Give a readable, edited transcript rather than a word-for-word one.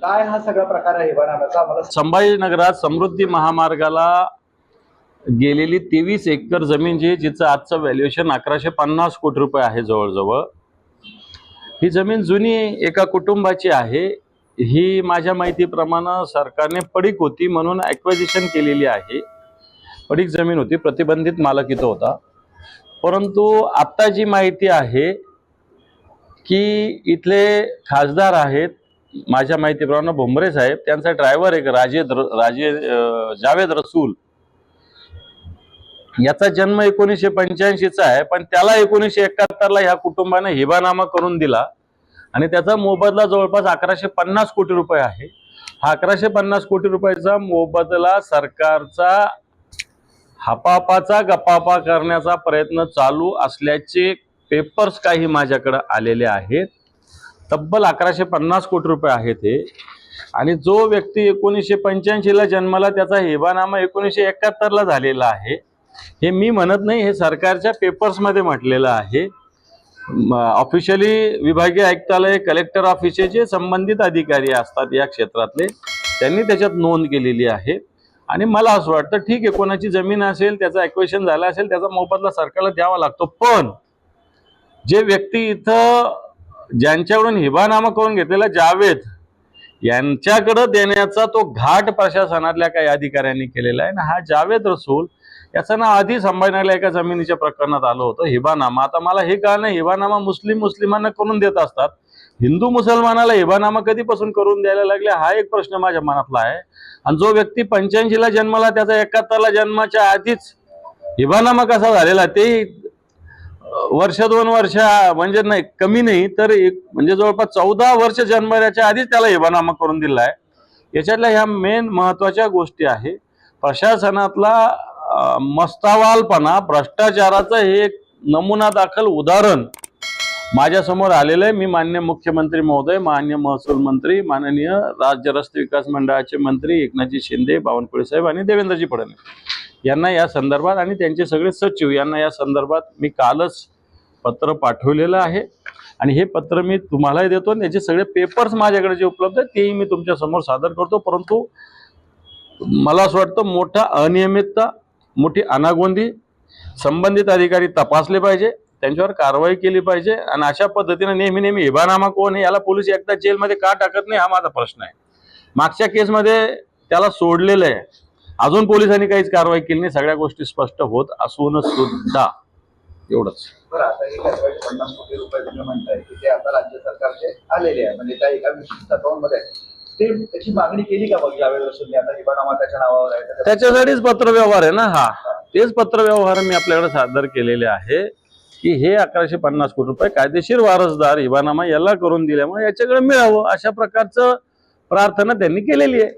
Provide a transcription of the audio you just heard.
काय हा सगळा प्रकार आहे हिबानाम्याचा आम्हाला संभाजीनगरात समृद्धी महामार्गाला गेलेली 23 एकर जमीन जिचं आजचं व्हॅल्युएशन 1150 कोटी रुपये आहे जवळजवळ. ही जमीन जुनी एका कुटुंबाची आहे. ही माझ्या माहितीप्रमाणे सरकारने पडीक होती म्हणून ॲक्विजिशन केलेली आहे. पडीक जमीन होती, प्रतिबंधित मालक इथं होता. परंतु आता जी माहिती आहे की इथले खासदार आहेत, माझ्या माहितीप्रमाणे भुमरे साहेब, त्यांचा ड्रायव्हर एक जावेद रसूल, याचा जन्म 1985चा आहे, पण त्याला 1971ला ह्या कुटुंबाने हिबानामा करून दिला आणि त्याचा मोबदला जवळपास 1150 कोटी रुपये आहे. हा 1150 कोटी रुपयाचा मोबदला सरकारचा हापापाचा गपापा करण्याचा प्रयत्न चालू असल्याचे पेपर्स काही माझ्याकडे आलेले आहेत. तब्बल 1150 कोटी रुपये आहेत हे. आणि जो व्यक्ती 1985ला जन्माला, त्याचा हिबानामा 1971ला झालेला आहे. हे मी म्हणत नाही, हे सरकारच्या पेपर्समध्ये म्हटलेलं आहे. ऑफिशियली विभागीय आयुक्तालय, कलेक्टर ऑफिसचे जे संबंधित अधिकारी असतात या क्षेत्रातले, त्यांनी त्याच्यात नोंद केलेली आहे. आणि मला असं वाटतं ठीक आहे, कोणाची जमीन असेल, त्याचं ॲक्विजिशन झालं असेल, त्याचा मोबदला सरकारला द्यावा लागतो. पण जे व्यक्ती इथं ज्यांच्याकडून हिबानामा करून घेतलेला जावेद यांच्याकडे देण्याचा तो घाट प्रशासनातल्या काही अधिकाऱ्यांनी केलेला आहे ना. हा जावेद रसूल, याचं नाव आधी संभाजीनगरला एका जमिनीच्या प्रकरणात आलं होतं हिबानामा. आता मला हे कळलं नाही, हिबानामा मुस्लिमांना करून देत असतात, हिंदू मुसलमानाला हिबानामा कधीपासून करून द्यायला लागले, हा एक प्रश्न माझ्या मनातला आहे. आणि जो व्यक्ती 85ला जन्माला, त्याचा 71ला जन्माच्या आधीच हिबानामा कसा झालेला, ते वर्ष 2 वर्ष म्हणजे नाही, कमी नाही तर म्हणजे जवळपास 14 वर्ष जन्मल्याच्या आधीच त्याला हिबानामा करून दिला आहे. याच्यातल्या ह्या मेन महत्वाच्या गोष्टी आहे. प्रशासनातला मस्तावालपणा, भ्रष्टाचाराचं हे एक नमुना दाखल उदाहरण माझ्यासमोर आलेलं आहे. मी माननीय मुख्यमंत्री महोदय, माननीय महसूल मंत्री, माननीय राज्य रस्ते विकास मंडळाचे मंत्री एकनाथजी शिंदे, बावनकुळे साहेब आणि देवेंद्रजी फडणवीस यांना या संदर्भात, आणि त्यांचे सगळे सचिव यांना या संदर्भात मी कालच पत्र पाठवलेलं आहे. आणि हे पत्र मी तुम्हालाही देतो. त्याचे सगळे पेपर्स माझ्याकडे जे उपलब्ध आहेत तेही मी तुमच्या समोर सादर करतो. परंतु मला असं वाटतं, मोठा अनियमितता, मोठी अनागोंदी संबंधित अधिकारी तपासले पाहिजे, त्यांच्यावर कारवाई केली पाहिजे. आणि अशा पद्धतीने नेहमी हिबानामा कोण आहे, याला पोलीस एकदा जेलमध्ये का टाकत नाही, हा माझा प्रश्न आहे. मागच्या केसमध्ये त्याला सोडलेलं आहे, अजून पोलिसांनी काहीच कारवाई केली नाही. सगळ्या गोष्टी स्पष्ट होत असून सुद्धा एवढंच. बरं, आता हे 50 कोटी रुपये तुम्ही म्हणताय की ते आता राज्य सरकारचे आलेले आहे, म्हणजे त्या एका विशिष्ट अकाउंटमध्ये ते त्याची मागणी केली का मग यावेळी रसूलने? आता हिबानामा त्याच्या नावावर आहे, त्याच्यासाठीच पत्रव्यवहार आहे ना हा. तेच पत्रव्यवहार मी आपल्याकडे सादर केलेले आहे की हे 1150 कोटी रुपये कायदेशीर वारसदार हिबानामा याला करून दिल्यामुळे याच्याकडे मिळावं, अशा प्रकारचं प्रार्थना त्यांनी केलेली आहे.